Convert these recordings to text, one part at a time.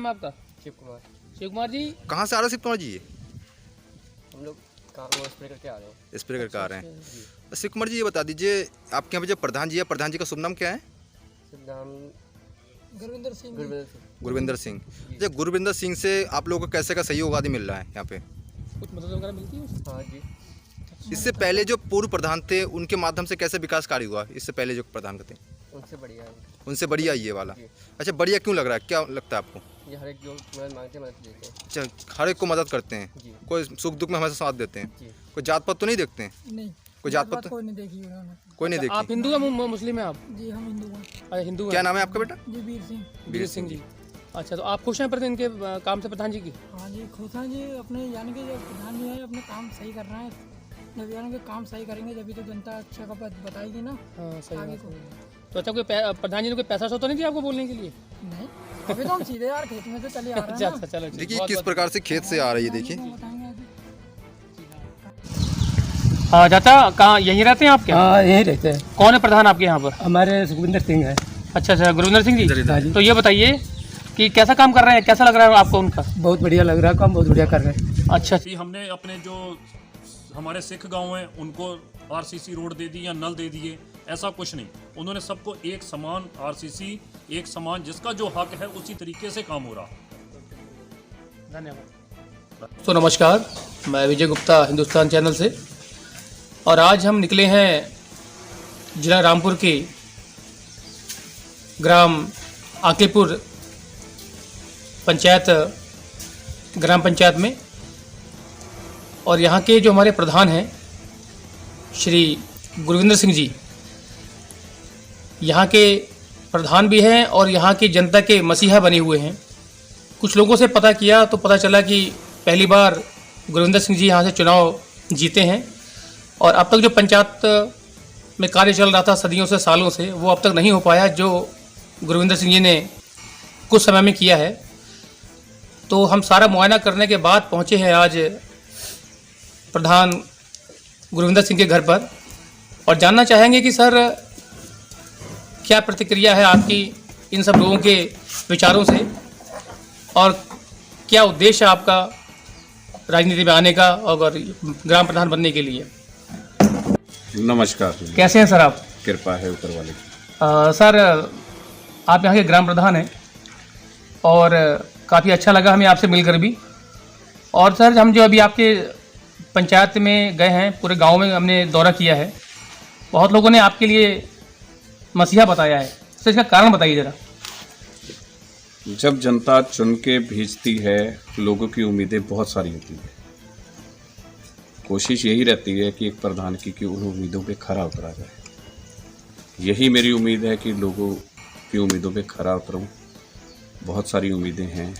है आपका? शिव कुमार। शिव कुमार जी कहाँ से आ रहे हो शिव कुमार जी? हम लोग वो स्प्रे करके आ रहे हैं। स्प्रे करके आ रहे हैं। शिव कुमार जी ये बता दीजिए, आपके यहाँ पे जो प्रधान जी है, प्रधान जी का शुभ नाम क्या है? नाम गुरविंदर सिंह। गुरविंदर सिंह। जो गुरविंदर सिंह से आप लोगों को कैसे का सहयोग आदि मिल रहा है यहाँ पे? कुछ मदद वगैरह मिलती है? हाँ जी। इससे पहले जो पूर्व प्रधान थे उनके माध्यम से कैसे विकास कार्य हुआ? इससे पहले जो प्रधान थे उनसे बढ़िया है। उनसे बढ़िया ये वाला। जी। अच्छा, बढ़िया क्यों लग रहा है? क्या लगता है आपको? ये हर एक जो मदद मांगते हैं मदद देते हैं। अच्छा, हर एक को मदद करते हैं, जी। कोई सुख दुख में हमेशा साथ देते हैं। जी। कोई जात पात तो नहीं देखते हैं? नहीं, कोई जात पात कोई नहीं देखी उन्होंने। कोई नहीं आप देखती। हिंदू है मुस्लिम है आप? जी हम हिंदू हैं। अच्छा, हिंदू है। क्या नाम है आपका बेटा? जी वीर सिंह। वीर सिंह जी। अच्छा, तो आप खुश हैं प्रति इनके काम से प्रधान जी की? हाँ जी खुश हैं जी। अपने यानी कि जो प्रधान जी है अपने काम सही कर रहे हैं। जब यानी कि काम सही करेंगे जब तो जनता अच्छा का बताएगी ना। हाँ सही आगे बात को। है। तो अच्छा, कोई प्रधान जी ने कोई पैसा तो नहीं दिया आपको बोलने के लिए? नहीं, अभी तो हम सीधे यार खेत में से चले आ रहे अच्छा हैं अच्छा, चलो ठीक। देखिए किस प्रकार से खेत से आ रही है, देखिए। हाँ चाचा, कहाँ यहीं रहते हैं आप क्या? हाँ यहीं रहते हैं। कौन है प्रधान आपके यहाँ पर? हमारे सुखविंदर सिंह है। अच्छा अच्छा, गुरविंदर सिंह जी। हाँ जी। तो ये बताइए कि कैसा काम कर रहे हैं, कैसा लग रहा है आपको उनका? बहुत बढ़िया लग रहा है, काम बहुत बढ़िया कर रहे हैं। अच्छा, कि हमने अपने जो हमारे सिख गांव हैं उनको आरसीसी रोड दे दी या नल दे दिए, ऐसा कुछ नहीं। उन्होंने सबको एक समान आरसीसी, एक समान जिसका जो हक है उसी तरीके से काम हो रहा। धन्यवाद। तो नमस्कार, मैं विजय गुप्ता हिंदुस्तान चैनल से, और आज हम निकले हैं जिला रामपुर के ग्राम आकेपुर पंचायत ग्राम पंचायत में, और यहाँ के जो हमारे प्रधान हैं श्री गुरविंदर सिंह जी, यहाँ के प्रधान भी हैं और यहाँ की जनता के मसीहा बने हुए हैं। कुछ लोगों से पता किया तो पता चला कि पहली बार गुरविंदर सिंह जी यहाँ से चुनाव जीते हैं, और अब तक जो पंचायत में कार्य चल रहा था सदियों से सालों से, वो अब तक नहीं हो पाया जो गुरविंदर सिंह जी ने कुछ समय में किया है। तो हम सारा मुआयना करने के बाद पहुँचे हैं आज प्रधान गुरविंदर सिंह के घर पर, और जानना चाहेंगे कि सर क्या प्रतिक्रिया है आपकी इन सब लोगों के विचारों से, और क्या उद्देश्य है आपका राजनीति में आने का और ग्राम प्रधान बनने के लिए? नमस्कार। कैसे हैं सर आप? कृपा है ऊपर वाले की। सर आप यहाँ के ग्राम प्रधान हैं, और काफ़ी अच्छा लगा हमें आपसे मिलकर भी। और सर हम जो अभी आपके पंचायत में गए हैं, पूरे गांव में हमने दौरा किया है, बहुत लोगों ने आपके लिए मसीहा बताया है, तो इसका कारण बताइए ज़रा। जब जनता चुन के भेजती है, लोगों की उम्मीदें बहुत सारी होती हैं। कोशिश यही रहती है कि एक प्रधान की कि उन उम्मीदों पे खरा उतरा जाए। यही मेरी उम्मीद है कि लोगों की उम्मीदों पे खरा उतरूं। बहुत सारी उम्मीदें हैं।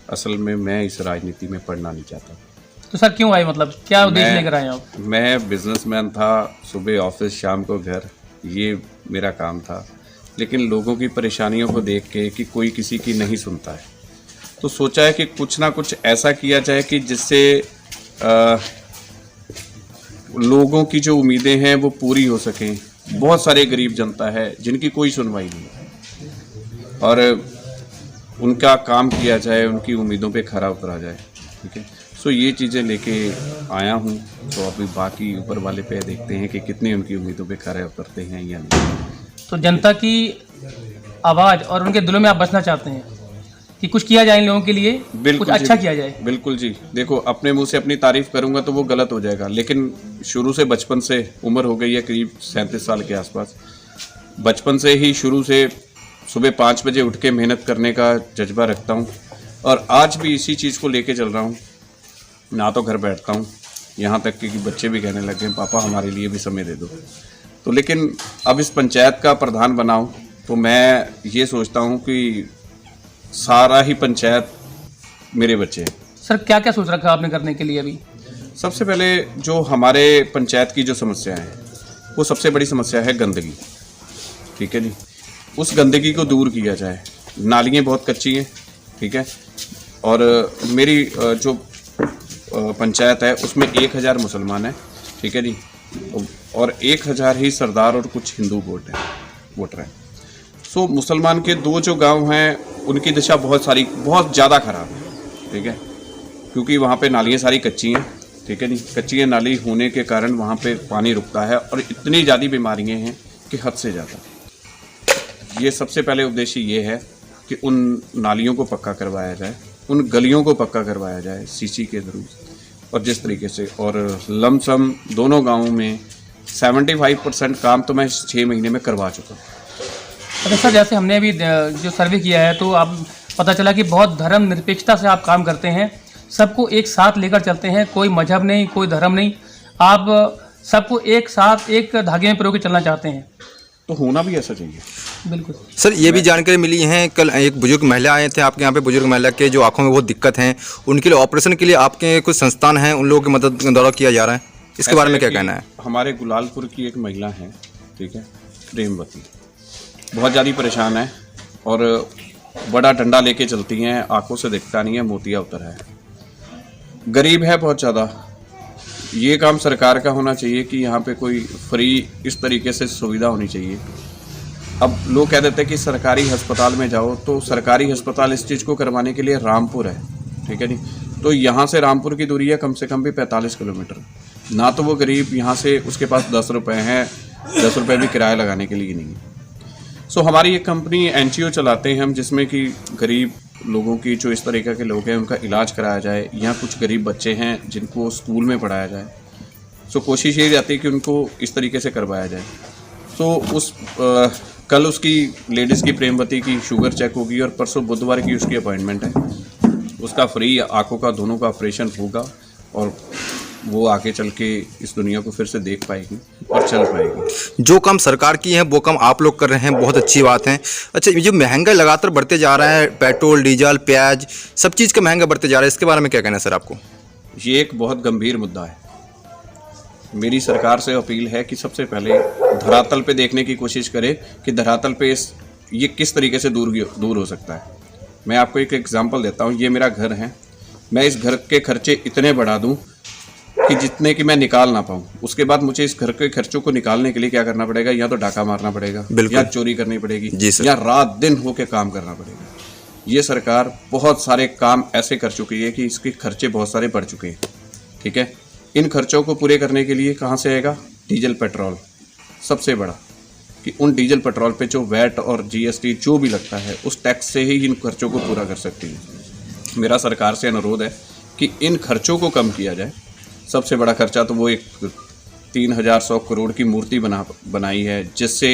असल में मैं इस राजनीति में पढ़ना नहीं चाहता। तो सर क्यों आए, मतलब क्या उद्देश्य लेकर आए आप? मैं बिजनेसमैन था, सुबह ऑफिस शाम को घर, ये मेरा काम था। लेकिन लोगों की परेशानियों को देख के कि कोई किसी की नहीं सुनता है, तो सोचा है कि कुछ ना कुछ ऐसा किया जाए कि जिससे लोगों की जो उम्मीदें हैं वो पूरी हो सकें। बहुत सारे गरीब जनता है जिनकी कोई सुनवाई नहीं है, और उनका काम किया जाए, उनकी उम्मीदों पे खरा उतरा जाए। ठीक है, सो ये चीज़ें लेके आया हूँ। तो अभी बाकी ऊपर वाले पे देखते हैं कि कितनी उनकी उम्मीदों पे खरे उतरते हैं या नहीं। तो जनता की आवाज़ और उनके दिलों में आप बसना चाहते हैं कि कुछ किया जाए इन लोगों के लिए, कुछ अच्छा किया जाए। बिल्कुल जी। देखो, अपने मुंह से अपनी तारीफ करूंगा तो वो गलत हो जाएगा, लेकिन शुरू से बचपन से उम्र हो गई है करीब 37 साल के आसपास। बचपन से ही शुरू से सुबह 5 बजे उठ के मेहनत करने का जज्बा रखता हूँ, और आज भी इसी चीज़ को लेके चल रहा हूँ। ना तो घर बैठता हूँ, यहाँ तक कि बच्चे भी कहने लगे पापा हमारे लिए भी समय दे दो। तो लेकिन अब इस पंचायत का प्रधान बनाऊं तो मैं ये सोचता हूँ कि सारा ही पंचायत मेरे बच्चे हैं। सर क्या क्या सोच रखा आपने करने के लिए अभी? सबसे पहले जो हमारे पंचायत की जो समस्याएं हैं, वो सबसे बड़ी समस्या है गंदगी। ठीक है जी, उस गंदगी को दूर किया जाए। नालियाँ बहुत कच्ची हैं, ठीक है, और मेरी जो पंचायत है उसमें 1000 मुसलमान हैं, ठीक है जी, और 1000 ही सरदार और कुछ हिंदू वोटर हैं। सो मुसलमान के 2 जो गांव हैं उनकी दशा बहुत ज़्यादा ख़राब है, ठीक है, क्योंकि वहाँ पे नालियाँ सारी कच्ची हैं, ठीक है नहीं, कच्ची नाली होने के कारण वहाँ पे पानी रुकता है और इतनी ज़्यादा बीमारियाँ हैं कि हद से ज़्यादा। ये सबसे पहले उद्देश्य ये है कि उन नालियों को पक्का करवाया जाए, उन गलियों को पक्का करवाया जाए सीसी के थ्रू, और जिस तरीके से, और लमसम दोनों गाँवों में 75% काम तो मैं 6 महीने में करवा चुका हूँ। अच्छा सर, जैसे हमने अभी जो सर्वे किया है तो आप पता चला कि बहुत धर्म निरपेक्षता से आप काम करते हैं, सबको एक साथ लेकर चलते हैं, कोई मजहब नहीं, कोई धर्म नहीं, आप सबको एक साथ एक धागे में पिरो के चलना चाहते हैं। तो होना भी ऐसा चाहिए। बिल्कुल सर, ये भी जानकारी मिली है, कल एक बुजुर्ग महिला आए थे आपके यहाँ पे, बुजुर्ग महिला के जो आंखों में बहुत दिक्कत है, उनके लिए ऑपरेशन के लिए आपके कुछ संस्थान हैं, उन लोगों की मदद दौरा किया जा रहा है, इसके बारे में क्या कहना है? हमारे गुलालपुर की एक महिला है, ठीक है, प्रेमवती, बहुत ज़्यादा परेशान है और बड़ा डंडा लेके चलती हैं, आंखों से दिखता नहीं है, मोतिया उतर है, गरीब है बहुत ज़्यादा। ये काम सरकार का होना चाहिए कि यहाँ पे कोई फ्री इस तरीके से सुविधा होनी चाहिए। अब लोग कह देते हैं कि सरकारी अस्पताल में जाओ, तो सरकारी अस्पताल इस चीज़ को करवाने के लिए रामपुर है, ठीक है नहीं, तो यहाँ से रामपुर की दूरी है कम से कम भी 45 किलोमीटर। ना तो वो गरीब यहाँ से, उसके पास 10 रुपये हैं, 10 रुपये भी किराया लगाने के लिए नहीं है। सो हमारी एक कंपनी NGO चलाते हैं हम, जिसमें कि गरीब लोगों की, जो इस तरीके के लोग हैं, उनका इलाज कराया जाए। यहाँ कुछ गरीब बच्चे हैं जिनको स्कूल में पढ़ाया जाए, सो कोशिश यही रहती है कि उनको इस तरीके से करवाया जाए। तो कल उसकी लेडीज़ की, प्रेमवती की शुगर चेक होगी और परसों बुधवार की उसकी अपॉइंटमेंट है। उसका फ्री आंखों का दोनों का ऑपरेशन होगा और वो आगे चल के इस दुनिया को फिर से देख पाएगी और चल पाएगी। जो काम सरकार की है वो काम आप लोग कर रहे हैं, बहुत अच्छी बात है। अच्छा, ये जो महंगाई लगातार बढ़ते जा रहा है, पेट्रोल, डीजल, प्याज, सब चीज़ का महंगा बढ़ते जा रहा है, इसके बारे में क्या कहना है सर आपको? ये एक बहुत गंभीर मुद्दा है। मेरी सरकार से अपील है कि सबसे पहले धरातल पे देखने की कोशिश करे कि धरातल पे ये किस तरीके से दूर हो सकता है। मैं आपको एक एग्जांपल देता हूँ। ये मेरा घर है, मैं इस घर के खर्चे इतने बढ़ा दूँ कि जितने कि मैं निकाल ना पाऊँ। उसके बाद मुझे इस घर के खर्चों को निकालने के लिए क्या करना पड़ेगा? या तो डाका मारना पड़ेगा, या चोरी करनी पड़ेगी, या रात दिन होके काम करना पड़ेगा। ये सरकार बहुत सारे काम ऐसे कर चुकी है कि इसके खर्चे बहुत सारे बढ़ चुके हैं, ठीक है। इन खर्चों को पूरे करने के लिए कहाँ से आएगा? डीजल पेट्रोल सबसे बड़ा, कि उन डीजल पेट्रोल पे जो वैट और GST जो भी लगता है, उस टैक्स से ही इन खर्चों को पूरा कर सकती है। मेरा सरकार से अनुरोध है कि इन खर्चों को कम किया जाए। सबसे बड़ा खर्चा तो वो एक 3100 करोड़ की मूर्ति बनाई है, जिससे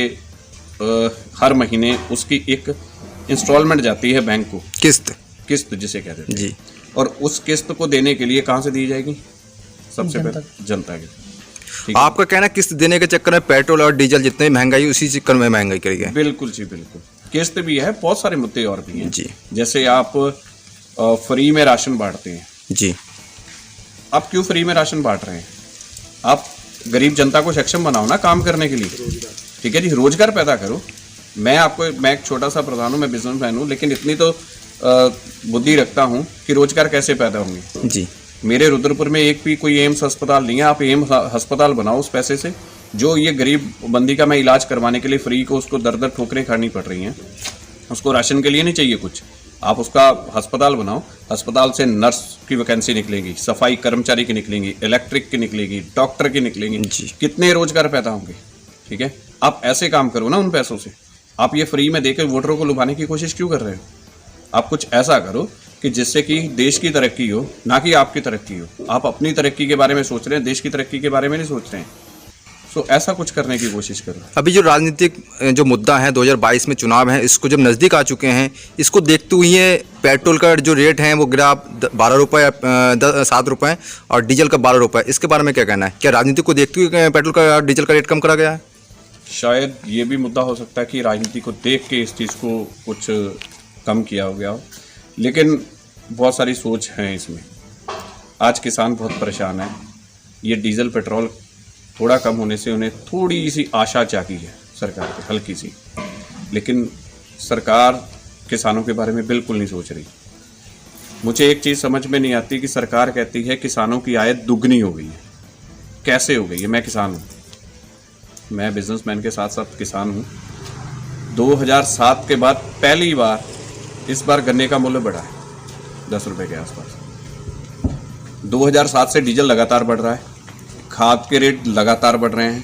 हर महीने उसकी एक इंस्टॉलमेंट जाती है बैंक को, किस्त जिसे कहते हैं जी। और उस किस्त को देने के लिए कहाँ से दी जाएगी? सबसे पहले जनता की। आपका कहना किस्त देने के चक्कर में पेट्रोल और डीजल जितने महंगाई, उसी चक्कर में महंगाई करेगी? बिल्कुल जी, बिल्कुल। किस्त भी है, बहुत सारे मुद्दे और भी हैं जी। जैसे आप फ्री में राशन बांटते हैं जी, आप क्यों फ्री में राशन बांट रहे हैं? आप गरीब जनता को सक्षम बनाओ ना काम करने के लिए, ठीक है जी, रोजगार पैदा करो। मैं एक छोटा सा प्रधान हूँ, मैं बिजनेसमैन हूँ, लेकिन इतनी तो बुद्धि रखता हूँ कि रोजगार कैसे पैदा होंगे जी। मेरे रुद्रपुर में एक भी कोई एम्स अस्पताल नहीं है। आप एम्स अस्पताल बनाओ उस पैसे से, जो ये गरीब बंदी का मैं इलाज करवाने के लिए फ्री को उसको दर ठोकरें खानी पड़ रही हैं। उसको राशन के लिए नहीं चाहिए कुछ, आप उसका अस्पताल बनाओ। अस्पताल से नर्स की वैकेंसी निकलेगी, सफाई कर्मचारी की निकलेंगी, इलेक्ट्रिक की निकलेगी, डॉक्टर की निकलेंगी, कितने रोजगार पैदा होंगे, ठीक है। आप ऐसे काम करो ना उन पैसों से। आप ये फ्री में देकर वोटरों को लुभाने की कोशिश क्यों कर रहे हो? आप कुछ ऐसा करो कि जिससे कि देश की तरक्की हो, ना कि आपकी तरक्की हो। आप अपनी तरक्की के बारे में सोच रहे हैं, देश की तरक्की के बारे में नहीं सोच रहे हैं। तो ऐसा कुछ करने की कोशिश करो। अभी जो राजनीतिक जो मुद्दा है, 2022 में चुनाव है, इसको जब नज़दीक आ चुके हैं, इसको देखते हुए पेट्रोल का जो रेट है वो गिरा 12 रुपये, 7 रुपये, और डीजल का 12 रुपये, इसके बारे में क्या कहना है? क्या राजनीति को देखते हुए पेट्रोल का, डीजल का रेट कम करा गया है? शायद ये भी मुद्दा हो सकता है कि राजनीति को देख के इस चीज़ को कुछ कम किया हो गया हो, लेकिन बहुत सारी सोच है इसमें। आज किसान बहुत परेशान है। ये डीजल पेट्रोल थोड़ा कम होने से उन्हें थोड़ी सी आशा जागी है सरकार की, हल्की सी, लेकिन सरकार किसानों के बारे में बिल्कुल नहीं सोच रही। मुझे एक चीज़ समझ में नहीं आती कि सरकार कहती है किसानों की आय दुगनी हो गई है। कैसे हो गई है? मैं किसान हूँ, मैं बिजनेसमैन के साथ साथ किसान हूँ। 2007 के बाद पहली बार इस बार गन्ने का मूल्य बढ़ा है 10 रुपए के आसपास। 2007 से डीजल लगातार बढ़ रहा है, खाद के रेट लगातार बढ़ रहे हैं,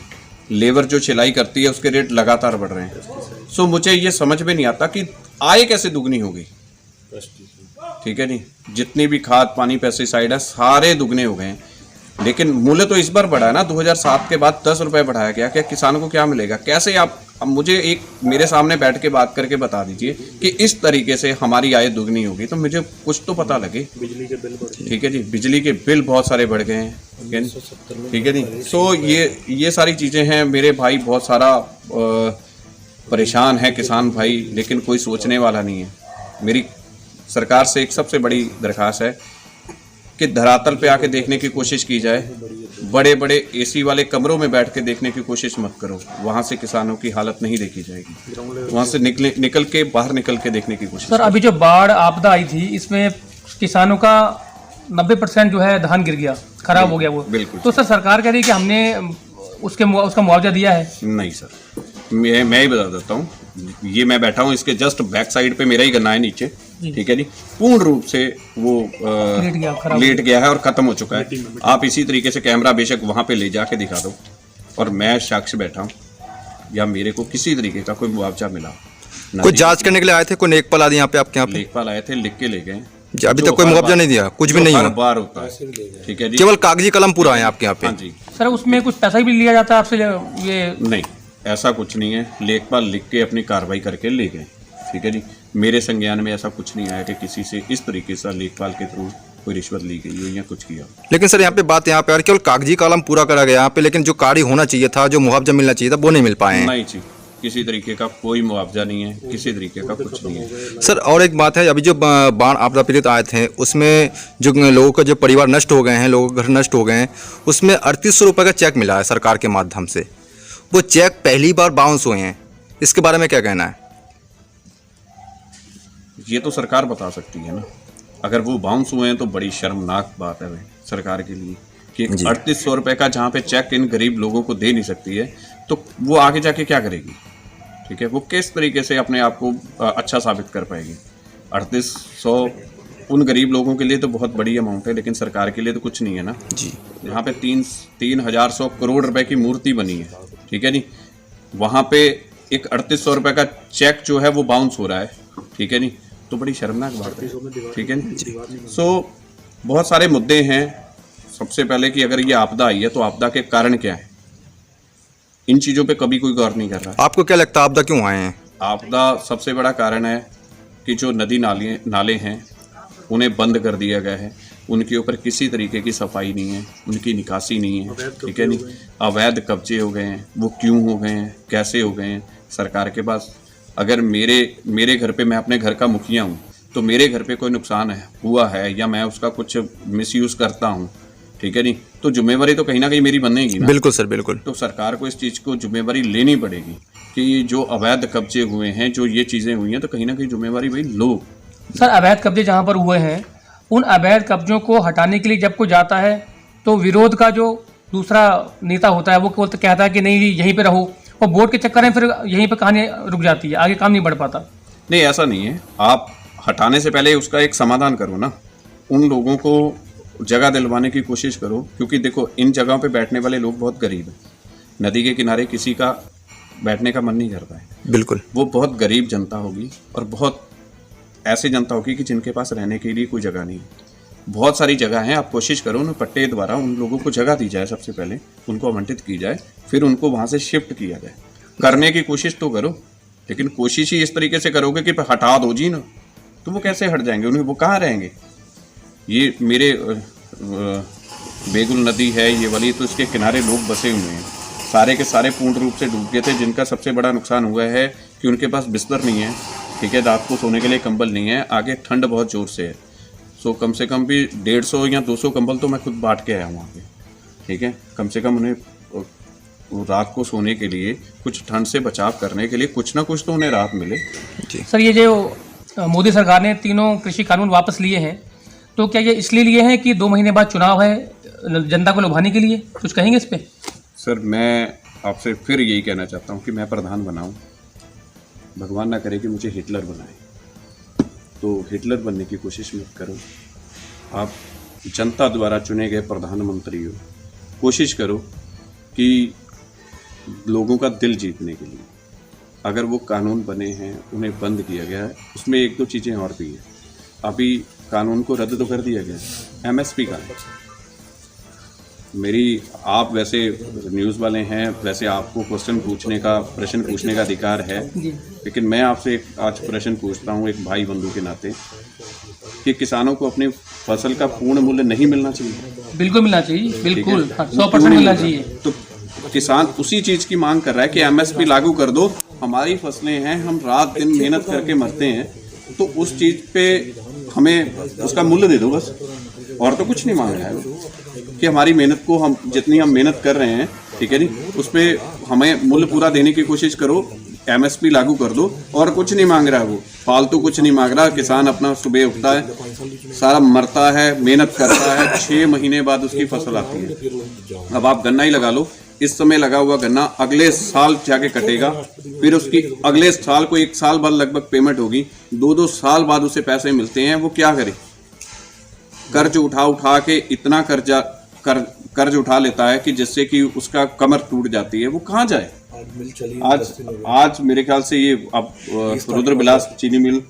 लेबर जो छिलाई करती है उसके रेट लगातार बढ़ रहे हैं। सो मुझे ये समझ में नहीं आता कि आय कैसे दुगनी हो गई। ठीक है नहीं, जितनी भी खाद पानी पेस्टिसाइड है सारे दुगने हो गए हैं, लेकिन मूल्य तो इस बार बढ़ा है ना। 2007 के बाद 10 रुपए बढ़ाया गया। क्या किसानों को क्या मिलेगा? कैसे आप अब मुझे एक मेरे सामने बैठ के बात करके बता दीजिए कि इस तरीके से हमारी आय दुगनी होगी, तो मुझे कुछ तो पता लगे। बिजली के बिल बढ़े, ठीक है जी, बिजली के बिल बहुत सारे बढ़ गए हैं, ठीक है नहीं। सो ये सारी चीज़ें हैं। मेरे भाई बहुत सारा परेशान है, किसान भाई, लेकिन कोई सोचने वाला नहीं है। मेरी सरकार से एक सबसे बड़ी दरख्वास्त है कि धरातल पे आके देखने की कोशिश की जाए। बड़े बड़े एसी वाले कमरों में बैठ के देखने की कोशिश मत करो, वहाँ से किसानों की हालत नहीं देखी जाएगी। वहाँ से निकल के बाहर निकल के देखने की कोशिश। सर, अभी जो बाढ़ आपदा आई थी इसमें किसानों का 90% जो है धान गिर गया, खराब हो गया वो। बिल्कुल। तो सर सरकार कह रही है कि हमने उसका मुआवजा दिया है। नहीं सर, मैं ही बता देता हूँ। ये मैं बैठा हूँ, इसके जस्ट बैक साइड पे मेरा ही गन्ना है नीचे, ठीक है जी। पूर्ण रूप से वो लेट गया है और खत्म हो चुका है। आप इसी तरीके से कैमरा बेशक वहाँ पे ले जाके दिखा दो, और मैं साक्ष्य बैठा हूँ, या मेरे को किसी तरीके का कोई मुआवजा मिला। कोई जांच करने के लिए आए थे? कोई लेखपाल आदि यहाँ पे आपके यहाँ पे? लेखपाल आए थे, लिख के ले गए। अभी तक कोई मुआवजा नहीं दिया? कुछ भी नहीं हर हुआ? बार होता है, ठीक है जी। केवल कागजी कलम पूरा है आपके यहाँ पे? हाँ जी। सर, उसमें कुछ पैसा भी लिया जाता है आपसे? ये नहीं, ऐसा कुछ नहीं है। लेखपाल लिख के अपनी कार्रवाई करके ले गए, ठीक है जी। मेरे संज्ञान में ऐसा कुछ नहीं आया कि किसी से इस तरीके से लेखपाल के थ्रू कोई रिश्वत ली गई हो या कुछ किया। लेकिन सर यहाँ पे बात यहाँ पे केवल कागजी कलम पूरा करा गया यहाँ पे, लेकिन जो कार्य होना चाहिए था, जो मुआवजा मिलना चाहिए था, वो नहीं मिल पाए हैं। नहीं जी, किसी तरीके का कोई मुआवजा नहीं है, किसी तरीके का कुछ नहीं है। सर और एक बात है, अभी जो बाढ़ आपदा पीड़ित आए थे उसमें जो लोगों का जो परिवार नष्ट हो गए हैं, लोगों के घर नष्ट हो गए हैं, उसमें 3800 रुपये का चेक मिला है सरकार के माध्यम से। वो चेक पहली बार बाउंस हुए हैं, इसके बारे में क्या कहना है? ये तो सरकार बता सकती है ना। अगर वो बाउंस हुए हैं तो बड़ी शर्मनाक बात है भाई सरकार के लिए कि 3800 रुपये का जहाँ पे चेक इन गरीब लोगों को दे नहीं सकती है, तो वो आगे जाके क्या करेगी? ठीक है, वो किस तरीके से अपने आप को अच्छा साबित कर पाएगी? 3800 उन गरीब लोगों के लिए तो बहुत बड़ी अमाउंट है, लेकिन सरकार के लिए तो कुछ नहीं है ना जी। यहाँ पे 3,100 करोड़ रुपए की मूर्ति बनी है, ठीक है नी। वहाँ पे एक 3800 रुपये का चेक जो है वो बाउंस हो रहा है, ठीक है नी। तो बड़ी शर्मनाक बात है, ठीक है नी। सो बहुत सारे मुद्दे हैं। सबसे पहले कि अगर ये आपदा आई है तो आपदा के कारण क्या है, इन चीज़ों पे कभी कोई गौर नहीं कर रहा। आपको क्या लगता है आपदा क्यों आए हैं? आपदा सबसे बड़ा कारण है कि जो नदी नाले हैं उन्हें बंद कर दिया गया है, उनके ऊपर किसी तरीके की सफाई नहीं है, उनकी निकासी नहीं है, ठीक है नहीं। अवैध कब्जे हो गए हैं, वो क्यों हो गए हैं, कैसे हो गए हैं? सरकार के पास अगर मेरे घर पे, मैं अपने घर का मुखिया हूँ, तो मेरे घर पे कोई नुकसान हुआ है या मैं उसका कुछ मिसयूज़ करता हूँ, ठीक है नहीं, तो जिम्मेवारी तो कहीं ना कहीं मेरी बनेगी ना। बिल्कुल सर, बिल्कुल। तो सरकार को इस चीज़ को जिम्मेवारी लेनी पड़ेगी कि जो अवैध कब्जे हुए हैं, जो ये चीज़ें हुई हैं, तो कहीं ना कहीं जिम्मेवारी भाई लो। सर, अवैध कब्जे जहाँ पर हुए हैं, उन अवैध कब्जों को हटाने के लिए जब कोई जाता है तो विरोध का जो दूसरा नेता होता है वो कहता है कि नहीं यहीं पे रहो, और वोट के चक्कर में फिर यहीं पे कहानी रुक जाती है, आगे काम नहीं बढ़ पाता। नहीं, ऐसा नहीं है। आप हटाने से पहले उसका एक समाधान करो ना, उन लोगों को जगह दिलवाने की कोशिश करो, क्योंकि देखो इन जगहों पे बैठने वाले लोग बहुत गरीब हैं। नदी के किनारे किसी का बैठने का मन नहीं करता है। बिल्कुल। वो बहुत गरीब जनता होगी और बहुत ऐसी जनता होगी कि जिनके पास रहने के लिए कोई जगह नहीं है। बहुत सारी जगह हैं, आप कोशिश करो ना पट्टे द्वारा उन लोगों को जगह दी जाए, सबसे पहले उनको आवंटित की जाए, फिर उनको वहाँ से शिफ्ट किया जाए। करने की कोशिश तो करो, लेकिन कोशिश ही इस तरीके से करोगे कि हटा दो जी ना, तो वो कैसे हट जाएंगे? उन्हें वो कहाँ रहेंगे? ये मेरे बेगुल नदी है ये वाली, तो इसके किनारे लोग बसे हुए हैं, सारे के सारे पूर्ण रूप से डूब गए थे। जिनका सबसे बड़ा नुकसान हुआ है कि उनके पास बिस्तर नहीं है, ठीक है, रात को सोने के लिए कंबल नहीं है, आगे ठंड बहुत ज़ोर से है। सो कम से कम भी 150 या 200 कंबल तो मैं खुद बांट के आया हूँ वहाँ पे, ठीक है। कम से कम उन्हें रात को सोने के लिए, कुछ ठंड से बचाव करने के लिए कुछ ना कुछ तो उन्हें राहत मिले। सर, ये जो मोदी सरकार ने तीनों कृषि कानून वापस लिए हैं, तो क्या ये इसलिए लिए हैं कि 2 महीने बाद चुनाव है, जनता को लुभाने के लिए? कुछ कहेंगे इस पे? सर, मैं आपसे फिर यही कहना चाहता हूँ कि मैं प्रधान बनाऊँ, भगवान ना करे कि मुझे हिटलर बनाए, तो हिटलर बनने की कोशिश मत करो। आप जनता द्वारा चुने गए प्रधानमंत्री हो, कोशिश करो कि लोगों का दिल जीतने के लिए अगर वो कानून बने हैं, उन्हें बंद किया गया है, उसमें एक दो चीज़ें और भी हैं। अभी कानून को रद्द तो कर दिया गया है, एमएसपी का है। मेरी, आप वैसे न्यूज़ वाले हैं, वैसे आपको प्रश्न पूछने का अधिकार है, लेकिन मैं आपसे एक आज प्रश्न पूछता हूँ एक भाई बंधु के नाते कि किसानों को अपनी फसल का पूर्ण मूल्य नहीं मिलना चाहिए? बिल्कुल मिलना चाहिए, बिल्कुल 100% क्यों नहीं मिलना मिल रहा? चाहिए। तो किसान उसी चीज़ की मांग कर रहा है कि एमएसपी लागू कर दो, हमारी फसलें हैं, हम रात दिन मेहनत करके मरते हैं, तो उस चीज़ पे हमें उसका मूल्य दे दो बस, और तो कुछ नहीं मांग रहा है वो। कि हमारी मेहनत को, हम जितनी हम मेहनत कर रहे हैं, ठीक है नहीं, उस पर हमें मूल्य पूरा देने की कोशिश करो, एमएसपी लागू कर दो, और कुछ नहीं मांग रहा है वो, फालतू कुछ नहीं मांग रहा। किसान अपना सुबह उठता है, सारा मरता है, मेहनत करता है, 6 महीने बाद उसकी फसल आती है। अब आप गन्ना ही लगा लो, इस समय लगा हुआ गन्ना अगले साल जाके कटेगा, फिर उसकी अगले साल को 1 साल बाद लगभग पेमेंट होगी, 2-2 साल बाद उसे पैसे मिलते हैं। वो क्या करे? कर्ज उठा के इतना कर्ज उठा लेता है कि जिससे कि उसका कमर टूट जाती है। वो कहाँ जाए? आज मेरे ख्याल से ये अब रुद्र विलास चीनी मिल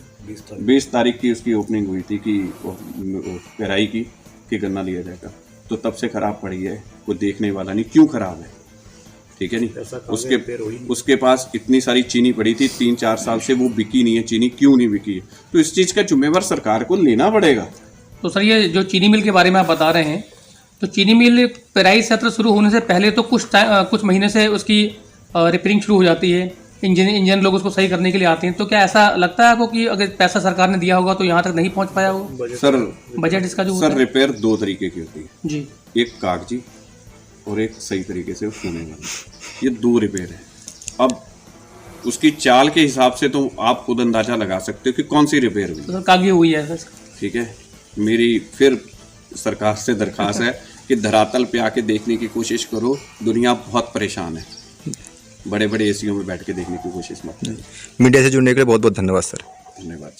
20 तारीख की उसकी ओपनिंग हुई थी कि पेराई की कि गन्ना लिया जाएगा, तो तब से खराब पड़ी है, कोई देखने वाला नहीं। क्यों खराब है? ठीक है नहीं, उसके पास इतनी सारी चीनी पड़ी थी 3-4 साल से, वो बिकी नहीं है चीनी। क्यों नहीं बिकी है? तो इस चीज़ का जिम्मेवार सरकार को लेना पड़ेगा। तो सर, ये जो चीनी मिल के बारे में आप बता रहे हैं, तो चीनी मिल पेराई सत्र शुरू होने से पहले तो कुछ महीने से उसकी रिपेयरिंग शुरू हो जाती है, इंजन लोग उसको सही करने के लिए आते हैं। तो क्या ऐसा लगता है आपको कि अगर पैसा सरकार ने दिया होगा तो यहाँ तक नहीं पहुँच पाया वो? सर, बजट इसका जो सर रिपेयर 2 तरीके की होती है जी, एक कागजी और एक सही तरीके से होने वाली। ये 2 रिपेयर है। अब उसकी चाल के हिसाब से तो आप खुद अंदाजा लगा सकते हो कि कौन सी रिपेयर हुई। तो सर कागजी हुई है सर। ठीक है, मेरी फिर सरकार से दरख्वास्त है कि धरातल पे आके देखने की कोशिश करो। दुनिया बहुत परेशान है, बड़े बड़े एसीओ में बैठ के देखने की कोशिश मत करो। मीडिया से जुड़ने के लिए बहुत बहुत धन्यवाद सर। धन्यवाद।